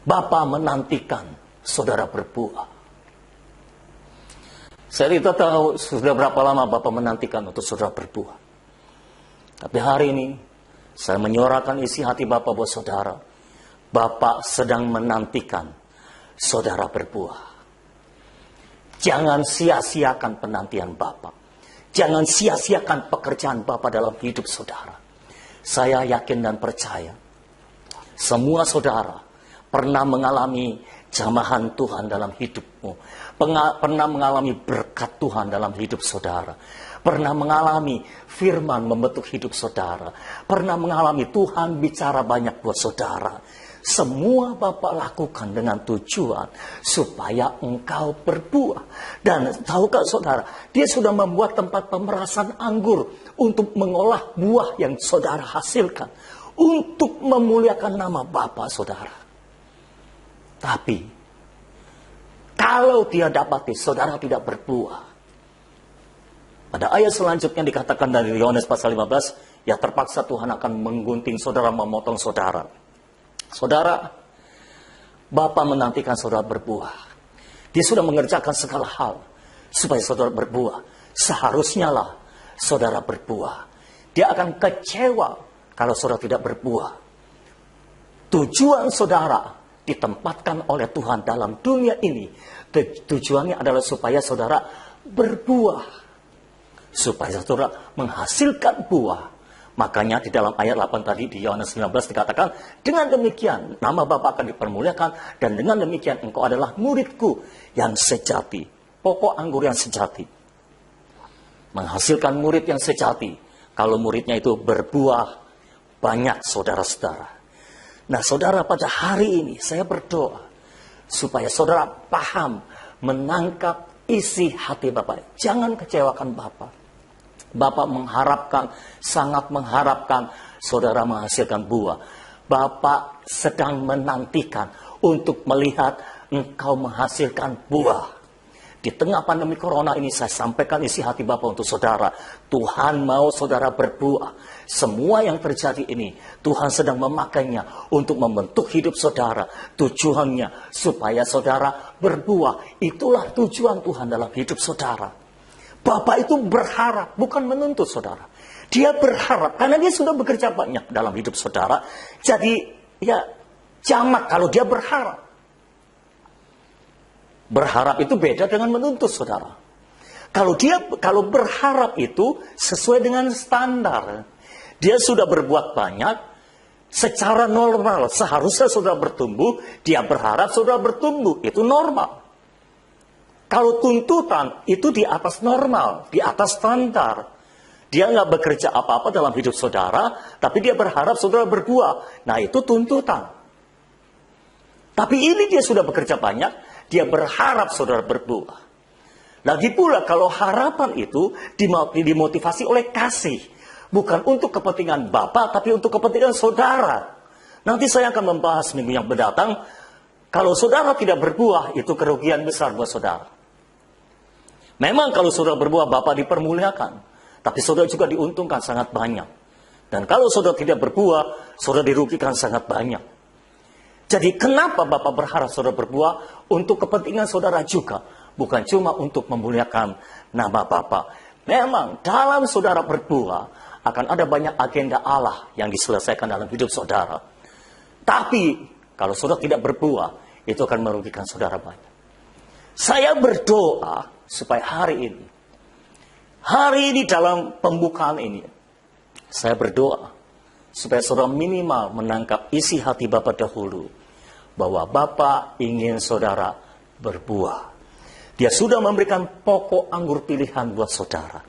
Bapa menantikan saudara berbuah. Saya tidak tahu sudah berapa lama Bapa menantikan untuk saudara berbuah. Tapi hari ini saya menyuarakan isi hati Bapa buat saudara. Bapa sedang menantikan saudara berbuah. Jangan sia-siakan penantian Bapa. Jangan sia-siakan pekerjaan Bapa dalam hidup saudara. Saya yakin dan percaya, semua saudara pernah mengalami jamahan Tuhan dalam hidupmu. Pernah mengalami berkat Tuhan dalam hidup saudara. Pernah mengalami firman membentuk hidup saudara. Pernah mengalami Tuhan bicara banyak buat saudara. Semua Bapak lakukan dengan tujuan supaya engkau berbuah. Dan tahukah saudara, dia sudah membuat tempat pemerasan anggur untuk mengolah buah yang saudara hasilkan. Untuk memuliakan nama Bapa saudara. Tapi, kalau dia dapati saudara tidak berbuah. Pada ayat selanjutnya dikatakan dari Yohanes pasal 15, ya terpaksa Tuhan akan menggunting saudara, memotong saudara. Saudara, Bapa menantikan saudara berbuah. Dia sudah mengerjakan segala hal supaya saudara berbuah. Seharusnya lah saudara berbuah. Dia akan kecewa kalau saudara tidak berbuah. Tujuan saudara ditempatkan oleh Tuhan dalam dunia ini. Tujuannya adalah supaya saudara berbuah. Supaya saudara menghasilkan buah. Makanya di dalam ayat 8 tadi di Yohanes 19 dikatakan, dengan demikian nama Bapa akan dipermuliakan, dan dengan demikian engkau adalah muridku yang sejati. Pokok anggur yang sejati. Menghasilkan murid yang sejati. Kalau muridnya itu berbuah banyak saudara-saudara. Nah saudara, pada hari ini saya berdoa supaya saudara paham, menangkap isi hati Bapak. Jangan kecewakan Bapak. Bapak mengharapkan, sangat mengharapkan saudara menghasilkan buah. Bapak sedang menantikan untuk melihat engkau menghasilkan buah. Di tengah pandemi corona ini saya sampaikan isi hati Bapak untuk saudara. Tuhan mau saudara berbuah. Semua yang terjadi ini Tuhan sedang memakainya untuk membentuk hidup saudara. Tujuannya supaya saudara berbuah. Itulah tujuan Tuhan dalam hidup saudara. Bapak itu berharap, bukan menuntut saudara. Dia berharap, karena dia sudah bekerja banyak dalam hidup saudara. Jadi, ya, jamak kalau dia berharap. Berharap itu beda dengan menuntut saudara. Kalau berharap itu sesuai dengan standar. Dia sudah berbuat banyak, secara normal. Seharusnya saudara bertumbuh, dia berharap saudara bertumbuh. Itu normal. Kalau tuntutan itu di atas normal, di atas standar. Dia nggak bekerja apa-apa dalam hidup saudara, tapi dia berharap saudara berbuah. Nah itu tuntutan. Tapi ini dia sudah bekerja banyak, dia berharap saudara berbuah. Lagi pula kalau harapan itu dimotivasi oleh kasih. Bukan untuk kepentingan Bapak, tapi untuk kepentingan saudara. Nanti saya akan membahas minggu yang mendatang. Kalau saudara tidak berbuah, itu kerugian besar buat saudara. Memang kalau saudara berbuah, Bapak dipermuliakan. Tapi saudara juga diuntungkan sangat banyak. Dan kalau saudara tidak berbuah, saudara dirugikan sangat banyak. Jadi kenapa Bapak berharap saudara berbuah? Untuk kepentingan saudara juga. Bukan cuma untuk memuliakan nama Bapak. Memang dalam saudara berbuah, akan ada banyak agenda Allah yang diselesaikan dalam hidup saudara. Tapi kalau saudara tidak berbuah, itu akan merugikan saudara banyak. Saya berdoa supaya hari ini dalam pembukaan ini, saya berdoa supaya saudara minimal menangkap isi hati Bapak dahulu, bahwa Bapak ingin saudara berbuah. Dia sudah memberikan pokok anggur pilihan buat saudara.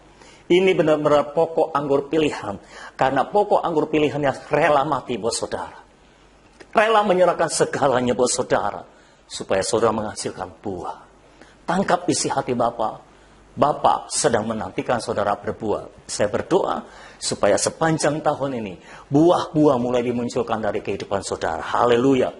Ini benar-benar pokok anggur pilihan, karena pokok anggur pilihan yang rela mati buat saudara. Rela menyerahkan segalanya buat saudara, supaya saudara menghasilkan buah. Tangkap isi hati Bapak. Bapak sedang menantikan saudara berbuah. Saya berdoa supaya sepanjang tahun ini buah-buah mulai dimunculkan dari kehidupan saudara. Haleluya.